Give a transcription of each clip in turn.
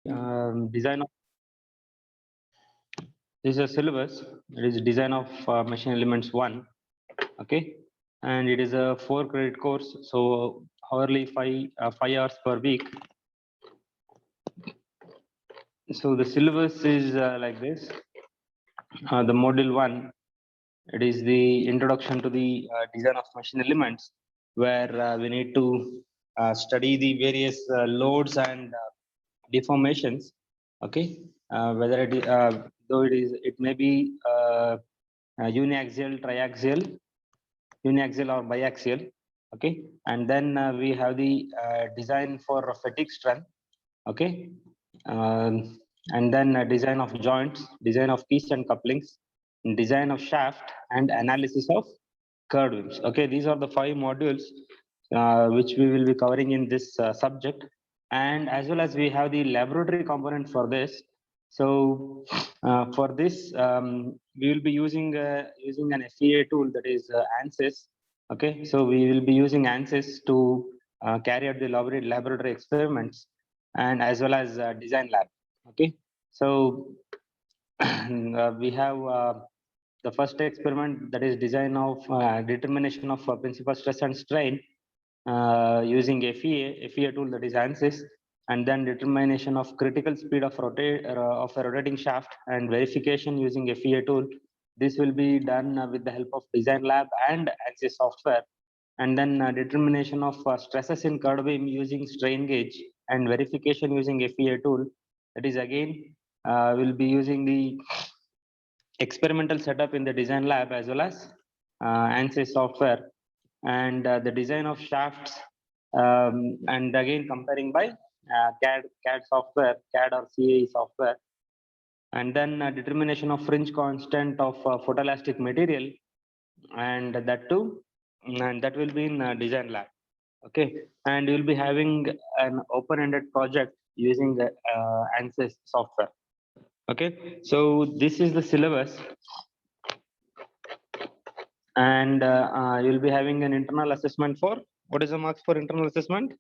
Design of this is a syllabus. It is design of machine elements 1. Okay, and it is a 4-credit course. So hourly 5 hours per week. So the syllabus is like this. The module 1. It is the introduction to the design of machine elements, where we need to study the various loads and deformations. Okay, whether it though it may be uniaxial, triaxial, uniaxial or biaxial. Okay, and then we have the design for fatigue strength. Okay, and then design of joints, design of keys and couplings, design of shaft, and analysis of curved wings. Okay, these are the 5 modules which we will be covering in this subject, and as well as we have the laboratory component for this. So for this, we will be using an FEA tool, that is ANSYS. Okay, so we will be using ANSYS to carry out the laboratory experiments, and as well as design lab. Okay, so we have the first experiment, that is design of determination of principal stress and strain using FEA tool, that is ANSYS, and then determination of critical speed of a rotating shaft and verification using FEA tool. This will be done with the help of design lab and ANSYS software, and then determination of stresses in curved beam using strain gauge and verification using FEA tool. That is again will be using the experimental setup in the design lab as well as ANSYS software, and the design of shafts, and again comparing by CAD software, CAD or CAE software, and then determination of fringe constant of photoelastic material, and that too, and that will be in design lab. Okay, and you'll be having an open-ended project using the ANSYS software. Okay, so this is the syllabus, and you'll be having an internal assessment for, what is the marks for internal assessment?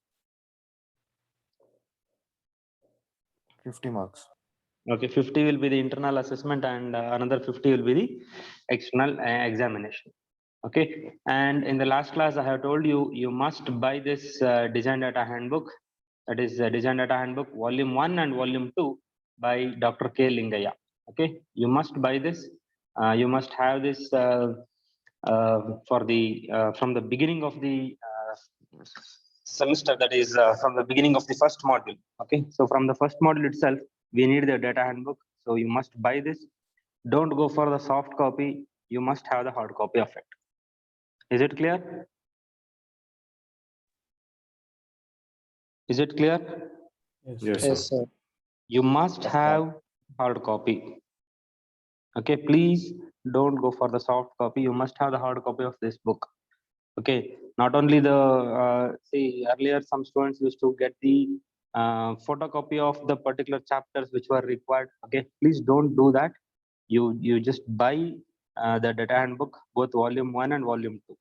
50 marks. Okay, 50 will be the internal assessment, and another 50 will be the external examination. Okay, and in the last class I have told you, you must buy this design data handbook, that is design data handbook volume 1 and volume 2 by Dr. K. Lingaya. Okay, you must buy this. You must have this for the from the beginning of the semester, that is from the beginning of the first module. Okay, so from the first module itself we need the data handbook, so you must buy this. Don't go for the soft copy, you must have the hard copy of it. Is it clear? Is it clear? Yes, sir. You must have hard copy. Okay, please don't go for the soft copy, you must have the hard copy of this book. Okay, not only the see, earlier some students used to get the photocopy of the particular chapters which were required. Okay, please don't do that. You just buy the data handbook, both volume 1 and volume 2.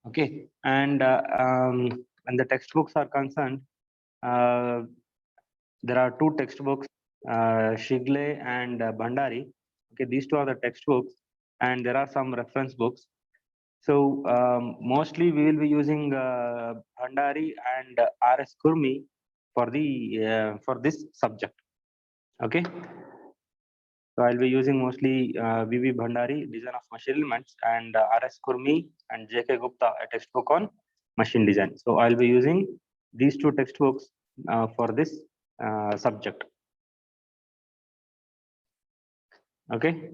Okay, and when the textbooks are concerned, there are 2 textbooks, Shigle and Bhandari. Okay, these 2 are the textbooks, and there are some reference books. So mostly we will be using Bhandari and R.S. Kurmi for the for this subject. Okay, so I'll be using mostly V.V. Bhandari, design of machine elements, and R.S. Kurmi and J.K. Gupta, a textbook on machine design. So I'll be using these 2 textbooks for this subject. Okay,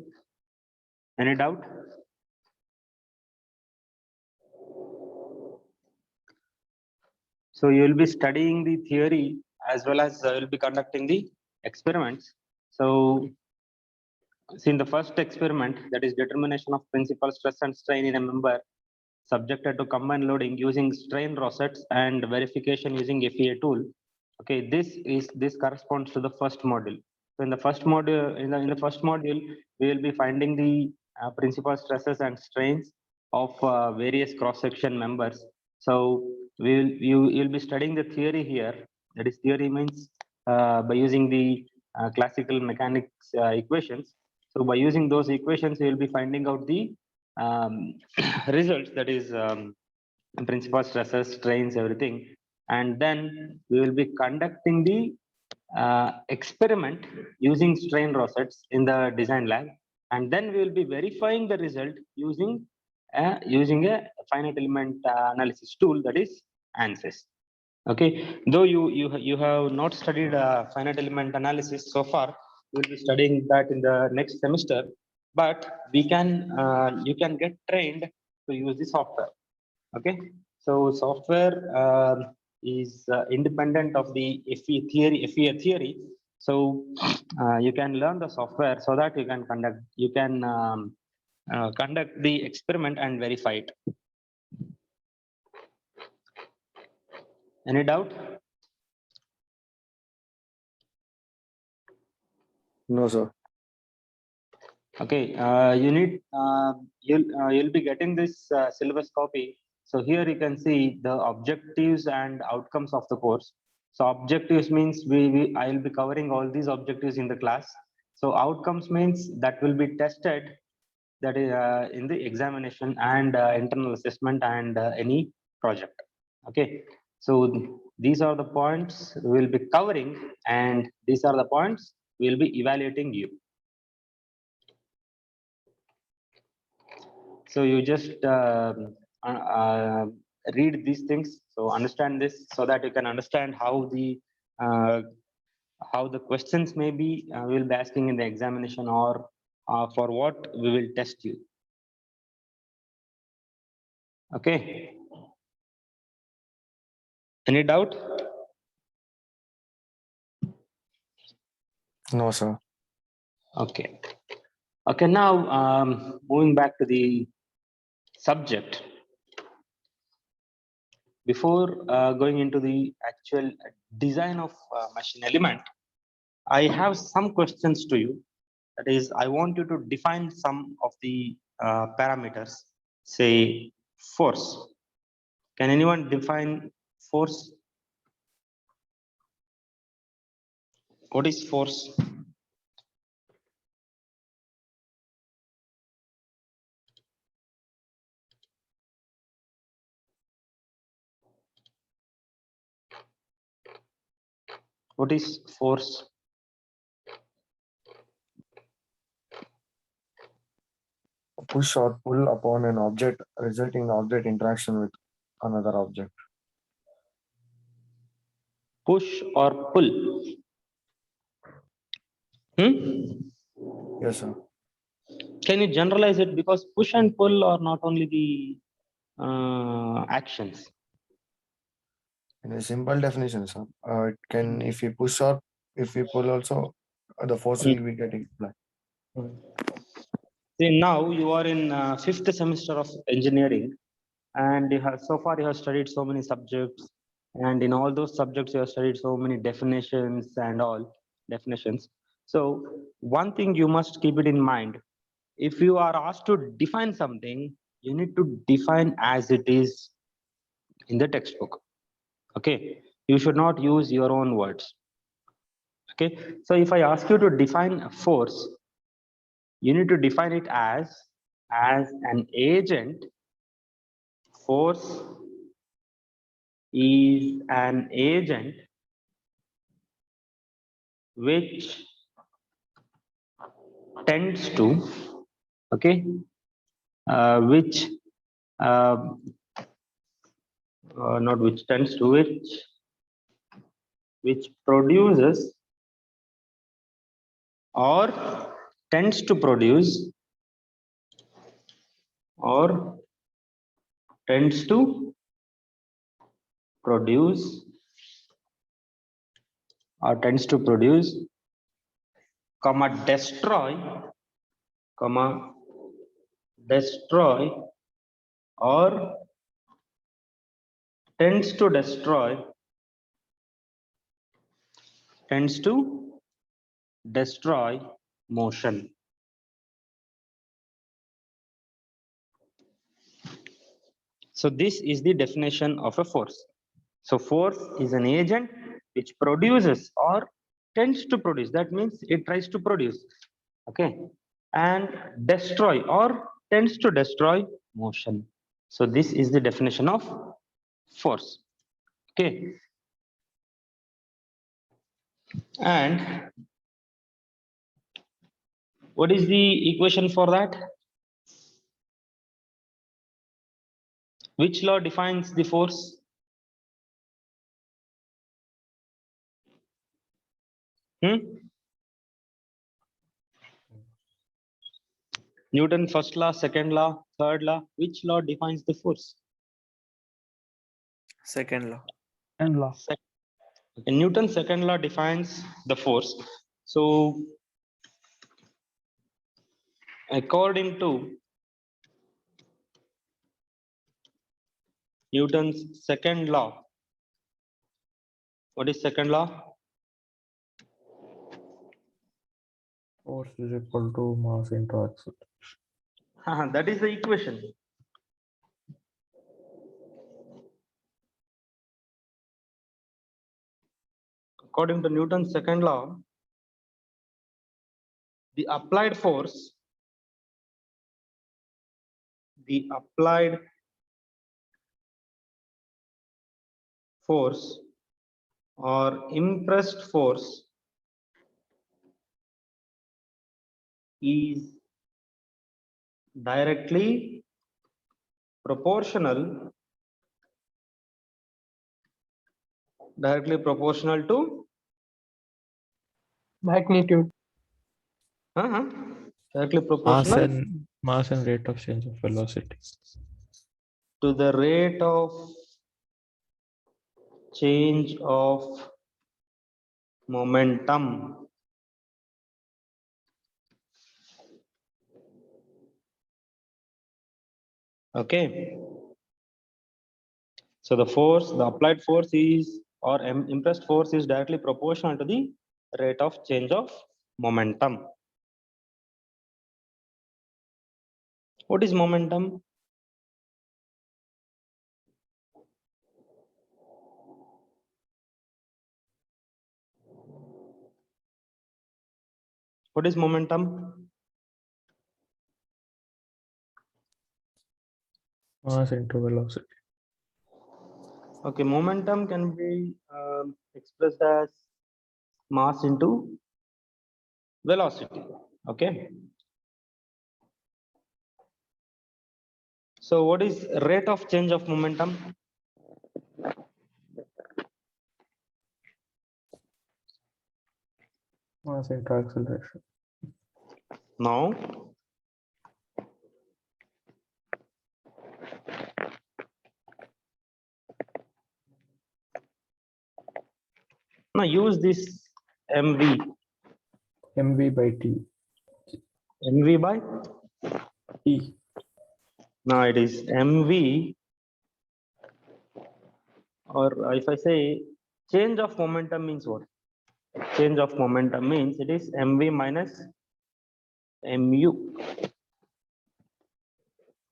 any doubt? So you will be studying the theory as well as you will be conducting the experiments. So in the first experiment, that is determination of principal stress and strain in a member subjected to combined loading using strain rosettes and verification using FEA tool. Okay, this corresponds to the first module. So in the first module, in the first module, we will be finding the principal stresses and strains of various cross-section members. So you'll be studying the theory here. That is, theory means by using the classical mechanics equations. So by using those equations, you will be finding out the results, that is principal stresses, strains, everything. And then we will be conducting the experiment using strain rosettes in the design lab. And then we will be verifying the result using a finite element analysis tool, that is ANSYS. Okay, though you have not studied finite element analysis so far, we'll be studying that in the next semester. But we can you can get trained to use the software. Okay, so software is independent of the FEA theory. So you can learn the software so that you can conduct the experiment and verify it. Any doubt? No, sir. Okay, you'll be getting this syllabus copy. So here you can see the objectives and outcomes of the course. So objectives means I'll be covering all these objectives in the class. So outcomes means that will be tested, that is in the examination and internal assessment and any project. Okay, so these are the points we'll be covering, and these are the points we'll be evaluating you. So you just read these things, so understand this, so that you can understand how the questions may be we'll be asking in the examination, or for what we will test you. Okay. Any doubt? No, sir. Okay. Okay, now moving back to the subject. Before going into the actual design of machine element, I have some questions to you. That is, I want you to define some of the parameters. Say force. Can anyone define force? What is force? What is force? Push or pull upon an object, resulting in object interaction with another object. Push or pull? Yes, sir. Can you generalize it? Because push and pull are not only the actions. In a simple definition, sir, it can, if we push or if we pull also, the force will be getting applied. See, now you are in 5th semester of engineering, and so far you have studied so many subjects, and in all those subjects you have studied so many definitions and all definitions. So one thing you must keep it in mind: if you are asked to define something, you need to define as it is in the textbook. Okay, you should not use your own words. Okay, so if I ask you to define a force, you need to define it as an agent. Force is an agent which tends to, okay, which not which tends to, which produces or tends to produce or tends to produce or tends to produce, comma, destroy or tends to destroy motion. So this is the definition of a force. So force is an agent which produces or tends to produce. That means it tries to produce. Okay. And destroy or tends to destroy motion. So this is the definition of force. Okay. And what is the equation for that? Which law defines the force? Newton first law, second law, third law. Which law defines the force? Second law. And law. Okay, Newton's second law defines the force. So, according to Newton's second law, what is second law? Force is equal to mass into acceleration. That is the equation. According to Newton's second law, the applied force or impressed force is directly proportional to Magnitude. directly proportional Mass and rate of change of velocity. to the rate of change of momentum. Okay. So the applied force is or impressed force is directly proportional to the rate of change of momentum. What is momentum? What is momentum? Mass into velocity. Okay, momentum can be expressed as mass into velocity. Okay. So what is rate of change of momentum? Mass into acceleration. Now, use this mv. mv by t. mv by T. now it is mv, or if I say change of momentum means what? Change of momentum means it is mv minus mu.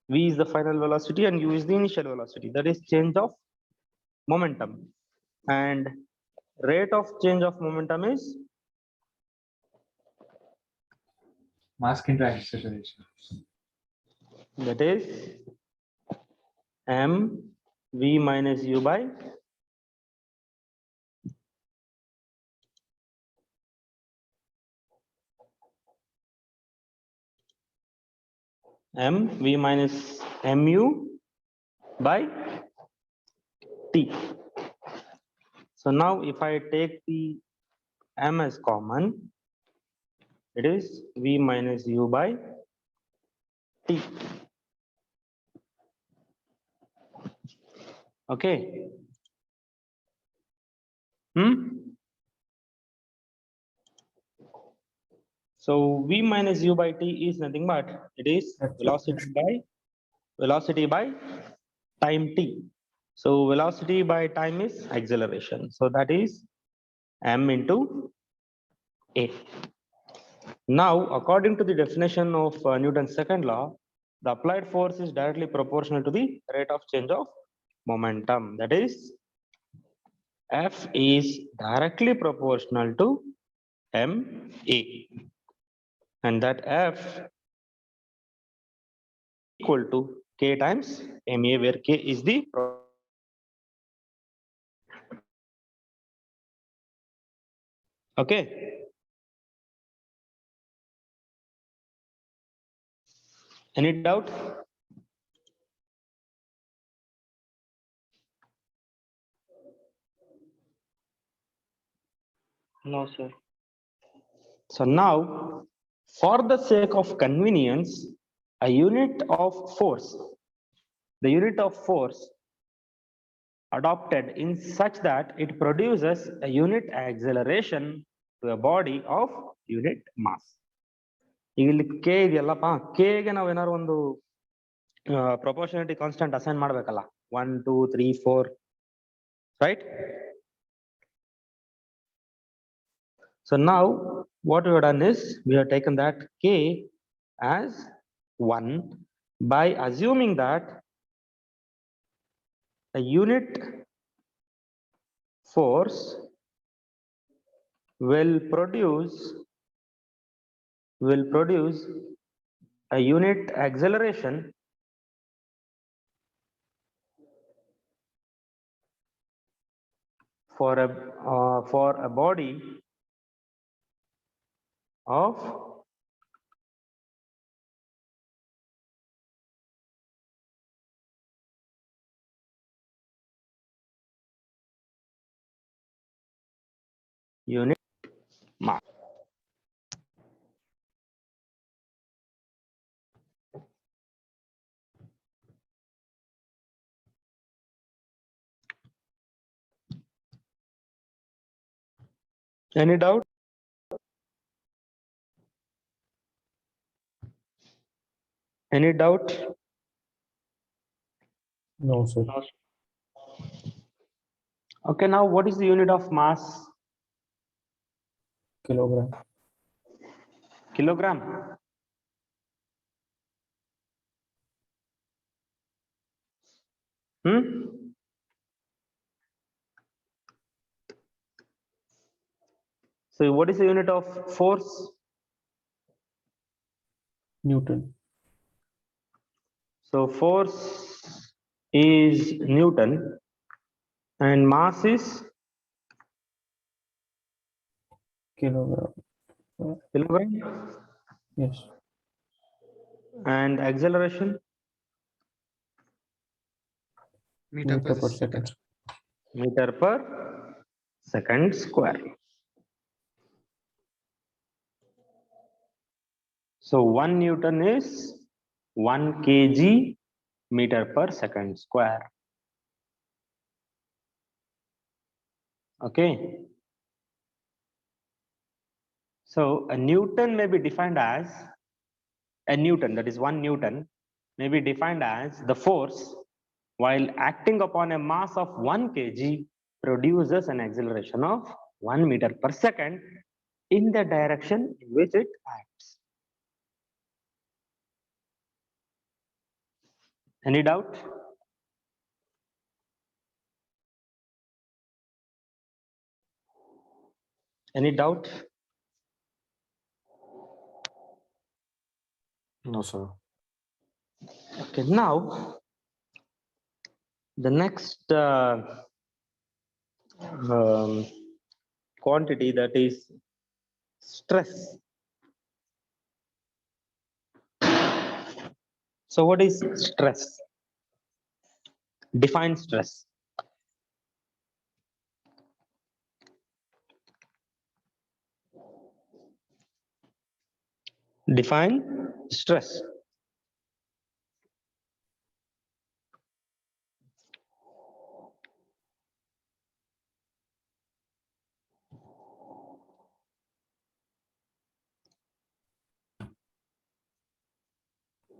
V is the final velocity and u is the initial velocity. That is change of momentum. And rate of change of momentum is mass into acceleration. that is m v minus u by m v minus mu by t. So now if I take the m as common, it is v minus u by t. Okay. So v minus u by t is nothing but it is velocity by time t. So velocity by time is acceleration. So that is m into a. Now, according to the definition of Newton's second law, the applied force is directly proportional to the rate of change of momentum. That is F is directly proportional to MA, and that F equal to K times MA, where K is the okay. Any doubt? No, sir. So now, for the sake of convenience, a unit of force, the unit of force adopted in such that it produces a unit acceleration to a body of unit mass. ಈಗ ಇಲ್ಲಿ K ಇದೆಯಲ್ಲಪ್ಪ, ಕೆಗೆ ನಾವು ಏನಾದ್ರು ಒಂದು proportionality constant assign ಮಾಡ್ಬೇಕಲ್ಲ, 1 2 3 4, right? So now what we have done is we have taken that K as 1 by assuming that a unit force will produce a unit acceleration for a body of unit mass. Any doubt? Any doubt? No, sir. Okay, now what is the unit of mass? Kilogram. Kilogram. So what is the unit of force? Newton. So force is Newton and mass is Kilogram. kilogram, Yes. and acceleration Meter per per second. second. meter per second square. So 1 Newton is 1 kg meter per second square. Okay. So a Newton may be defined as a Newton, that is 1 Newton, may be defined as the force while acting upon a mass of 1 kg produces an acceleration of 1 meter per second in the direction in which it acts. Any doubt? Any doubt? No, sir. Okay, now the next quantity, that is stress. So what is stress? Define stress. Define stress.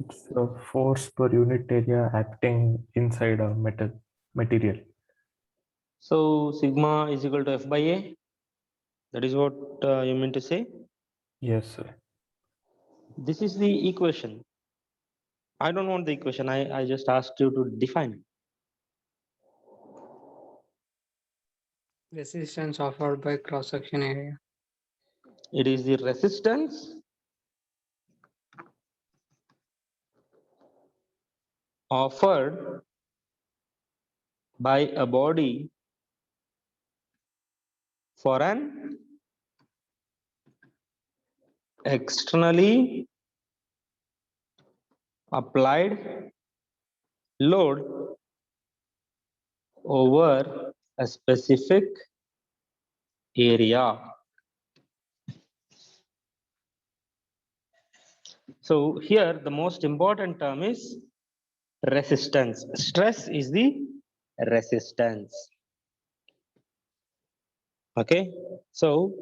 It's a force per unit area acting inside a material. So sigma is equal to F by A. That is what you mean to say? Yes, sir. This is the equation. I don't want the equation. I just asked you to define it. Resistance offered by cross-section area. It is the resistance offered by a body for an externally applied load over a specific area. So here the most important term is resistance. Stress is the resistance. Okay, so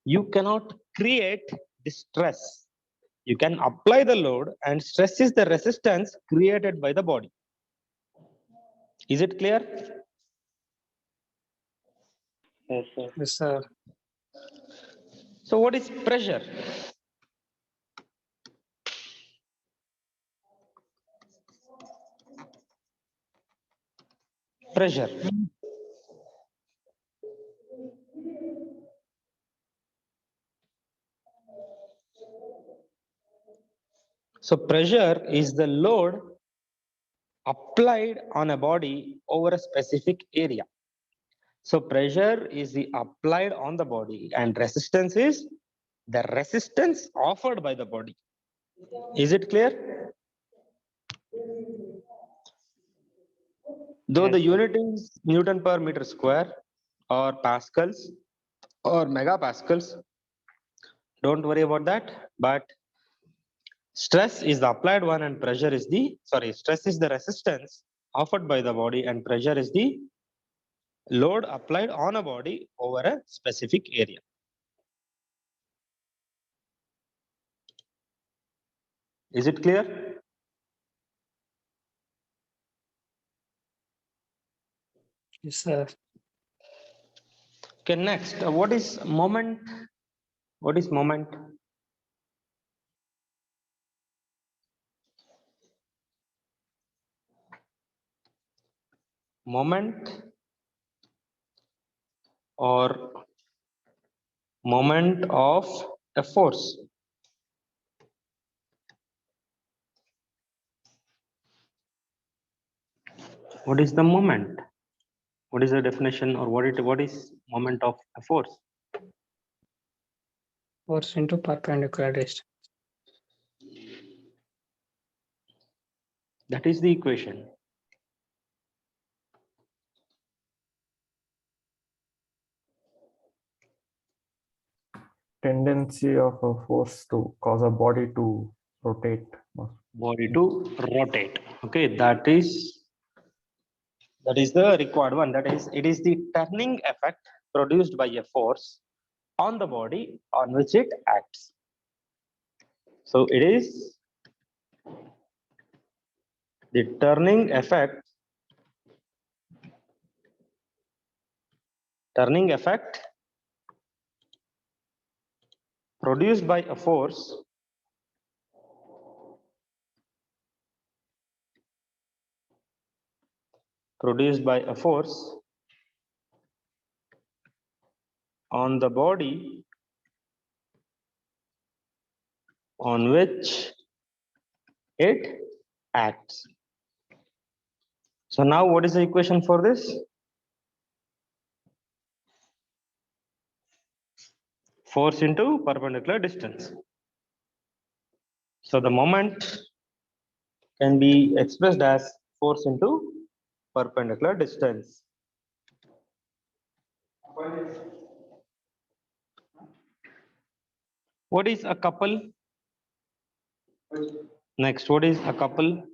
you cannot create the stress. You can apply the load, and stress is the resistance created by the body. Is it clear? Yes, sir. Yes, sir. So what is pressure? Pressure. So pressure is the load applied on a body over a specific area. So pressure is the applied on the body, and resistance is the resistance offered by the body. Is it clear? Though Yes, the sir. unit is Newton per meter square or pascals or megapascals, don't worry about that. But stress is the applied one, and pressure is the, stress is the resistance offered by the body, and pressure is the load applied on a body over a specific area. Is it clear? Yes, sir. Okay, next, what is moment? What is moment? Moment or moment of a force. What is the moment? What is the definition, or what is moment of a force? Force into perpendicular distance. That is the equation. Tendency of a force to cause a body to rotate. Body to rotate. Okay, that is the required one. That is, it is the turning effect produced by a force on the body on which it acts. So it is the turning effect produced by a force on the body on which it acts. So now what is the equation for this? Force into perpendicular distance. So the moment can be expressed as force into perpendicular distance. What is a couple? Next, what is a couple?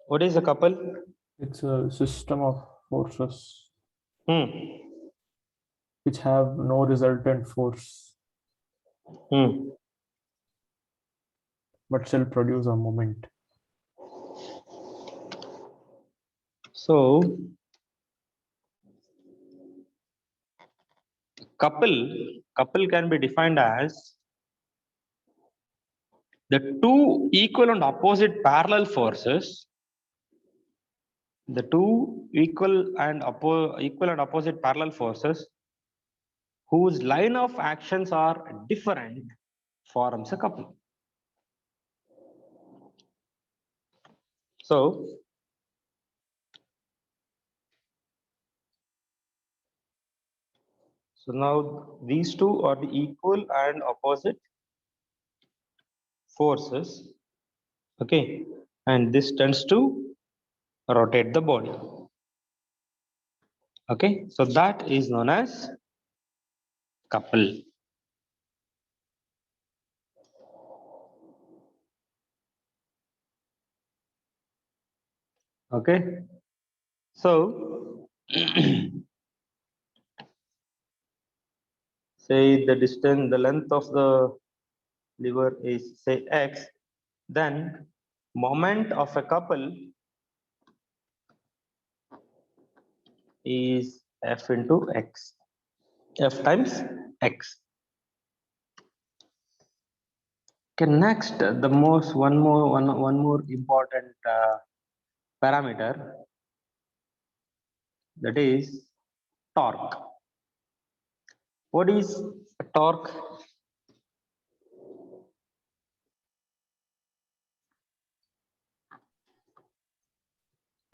What is a couple? It's a system of forces Hmm. which have no resultant force, Hmm. but still produce a moment. So couple can be defined as the two equal and opposite parallel forces, the two equal and opposite parallel forces whose line of actions are different forms a couple. So now these two are the equal and opposite forces, okay, and this tends to rotate the body, okay, so that is known as couple. Okay, so say the distance, the length of the lever is say x, then moment of a couple is f into x, f times x. Okay, next the one more important parameter, that is torque. What is torque?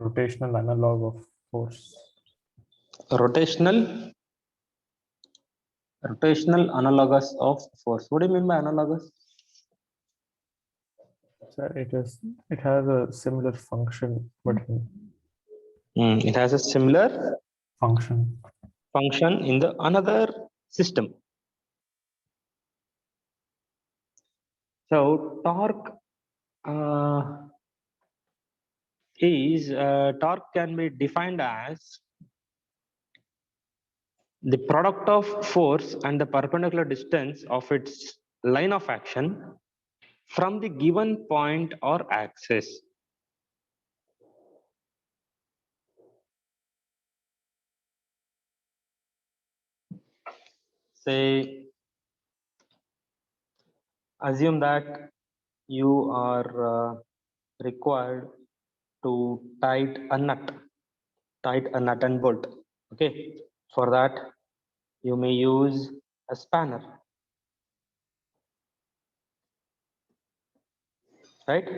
Rotational analog of force. Rotational analogous of force. What do you mean by analogous? So it has a similar function, but It has a similar function. in the another system. So torque torque can be defined as the product of force and the perpendicular distance of its line of action from the given point or axis. Say, assume that you are required to tight a nut and bolt. Okay, for that you may use a spanner, right?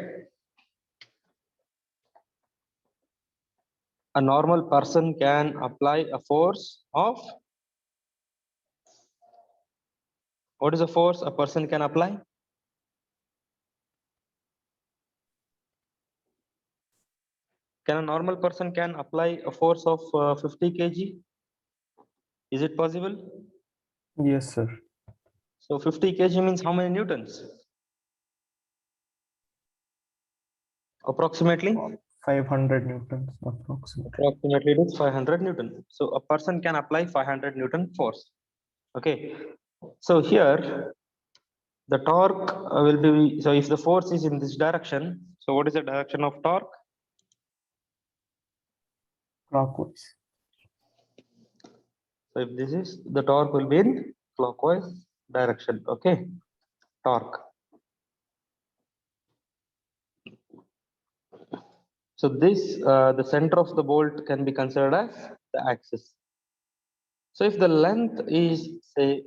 A normal person can apply a force of, what is the force a person can apply? Can a normal person can apply a force of 50 kg? Is it possible? Yes, sir. So 50 kg means how many newtons? Approximately? 500 newtons approximately. Approximately it is 500 Newton. So a person can apply 500 Newton force. Okay. So here the torque will be, so if the force is in this direction, so what is the direction of torque? Clockwise. So if this is, the torque will be in clockwise direction. Okay. Torque. So this, the center of the bolt can be considered as the axis. So if the length is say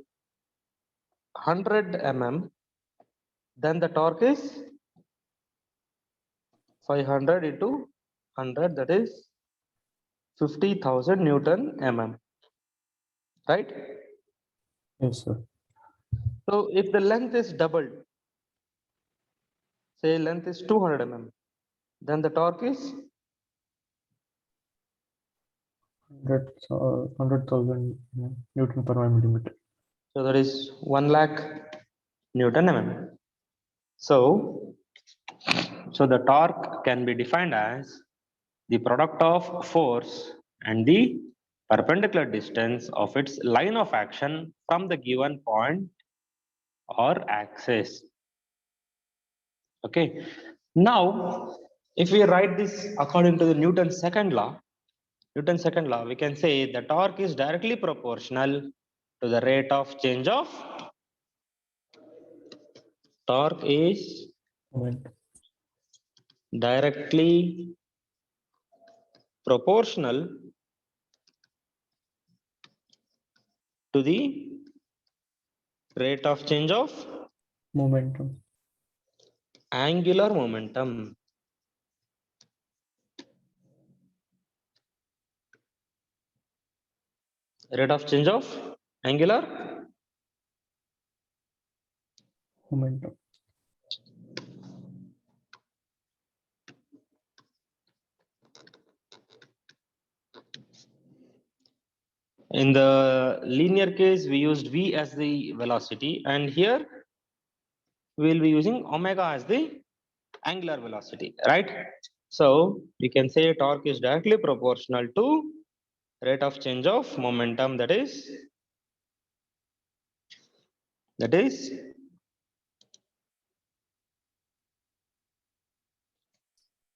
100 mm, then the torque is 500 into 100, that is 50,000 Newton mm, right? Yes, sir. So if the length is doubled, say length is 200 mm, then the torque is 100,000 Newton per millimeter. so that is 1 lakh Newton mm. So the torque can be defined as the product of force and the perpendicular distance of its line of action from the given point or axis. Okay. Now, if we write this according to the Newton's second law, we can say the torque is directly proportional to the rate of change of torque is Moment. directly proportional to the rate of change of Momentum. angular momentum. Rate of change of angular Momentum. in the linear case we used v as the velocity, and here we will be using omega as the angular velocity, right? So we can say torque is directly proportional to rate of change of momentum, that is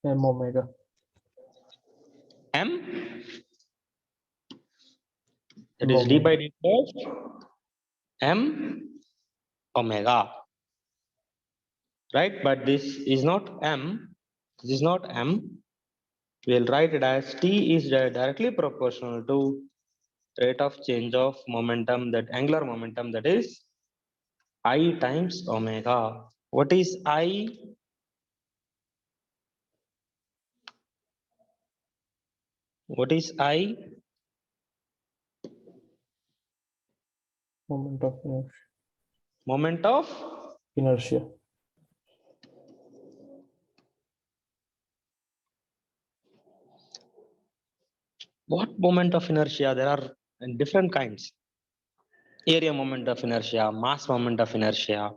M omega. m, that is d by dt of m omega, right? But this is not m, this is not m. We'll write it as t is directly proportional to rate of change of momentum, that angular momentum, that is I times omega. What is I? What is I? Moment of inertia. Moment of Inertia. what? Moment of inertia? There are different kinds. Area moment of inertia, mass moment of inertia,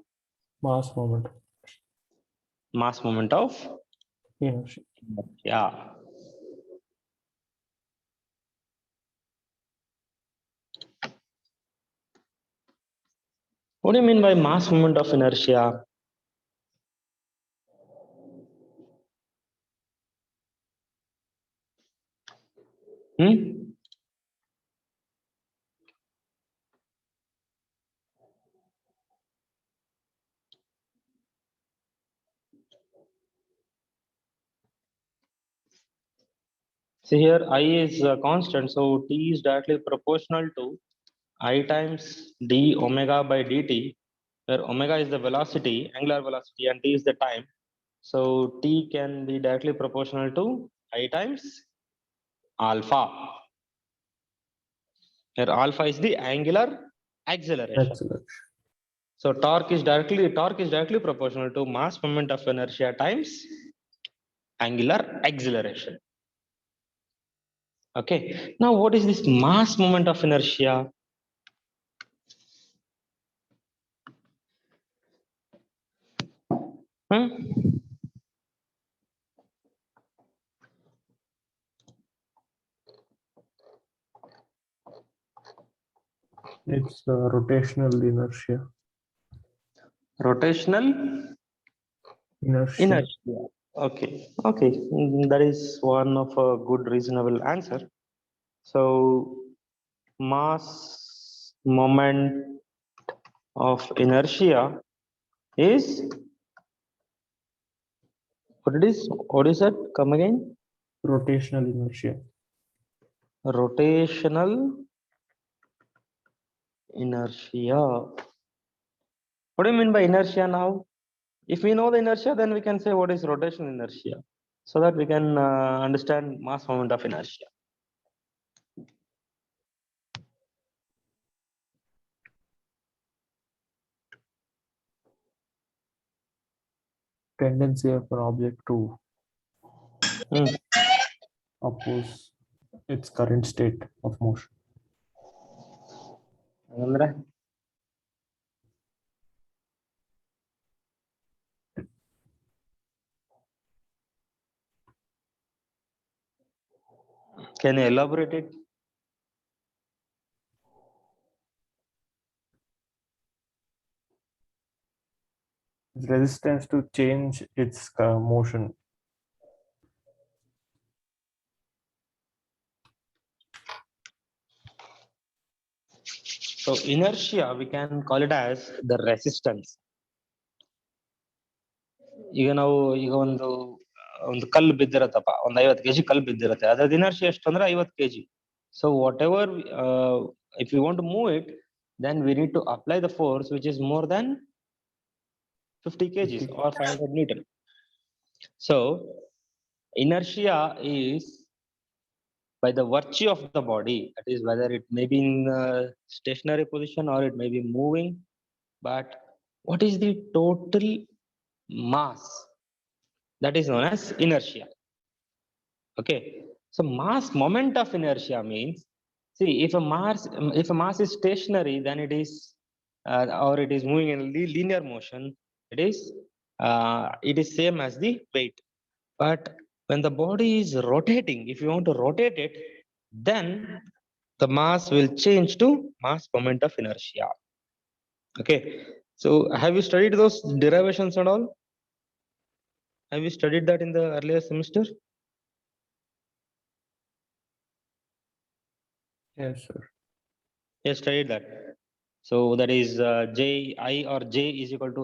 Mass moment. mass moment of Inertia. yeah. What do you mean by mass moment of inertia? Hmm? See here, I is constant, so T is directly proportional to I times d omega by dt, where omega is the velocity, angular velocity, and T is the time. So T can be directly proportional to I times alpha. Here alpha is the angular acceleration. Acceleration. So torque is directly proportional to mass moment of inertia times angular acceleration. Okay. Now what is this mass moment of inertia? Hmm? It's rotational inertia. Rotational Inertia. inertia. Okay. Okay. That is one of a good reasonable answer. So mass moment of inertia is what it is? What is that? Come again? Rotational inertia. Rotational inertia. What do you mean by inertia now? If we know the inertia, then we can say what is rotational inertia, so that we can understand mass moment of inertia. Tendency of an object to Hmm. oppose its current state of motion. ಅಂದ್ರೆ? Can you elaborate it? resistance to change its motion. So inertia, we can call it as the resistance. ಈಗ ನಾವು ಈಗ ಒಂದು ಕಲ್ಲು ಬಿದ್ದಿರತ್ತಪ್ಪ, ಒಂದು 50 kg ಕಲ್ಲು ಬಿದ್ದಿರತ್ತೆ, ಅದ್ರದ್ದು inertia ಎಷ್ಟು ಅಂದ್ರೆ 50 kg. So whatever, if you want to move it, then we need to apply the force which is more than 50 kgs or 500 Newton. So inertia is by the virtue of the body, that is whether it may be in stationary position or it may be moving, but what is the total mass, that is known as inertia. Okay, so mass moment of inertia means, see, if a mass is stationary, then it is or it is moving in linear motion, it is same as the weight. But when the body is rotating, if you want to rotate it, then the mass will change to mass moment of inertia. Okay, so have you studied those derivations and all? Have you studied that in the earlier semester? Yes, sir. Yes, studied that. So that is J I or J is equal to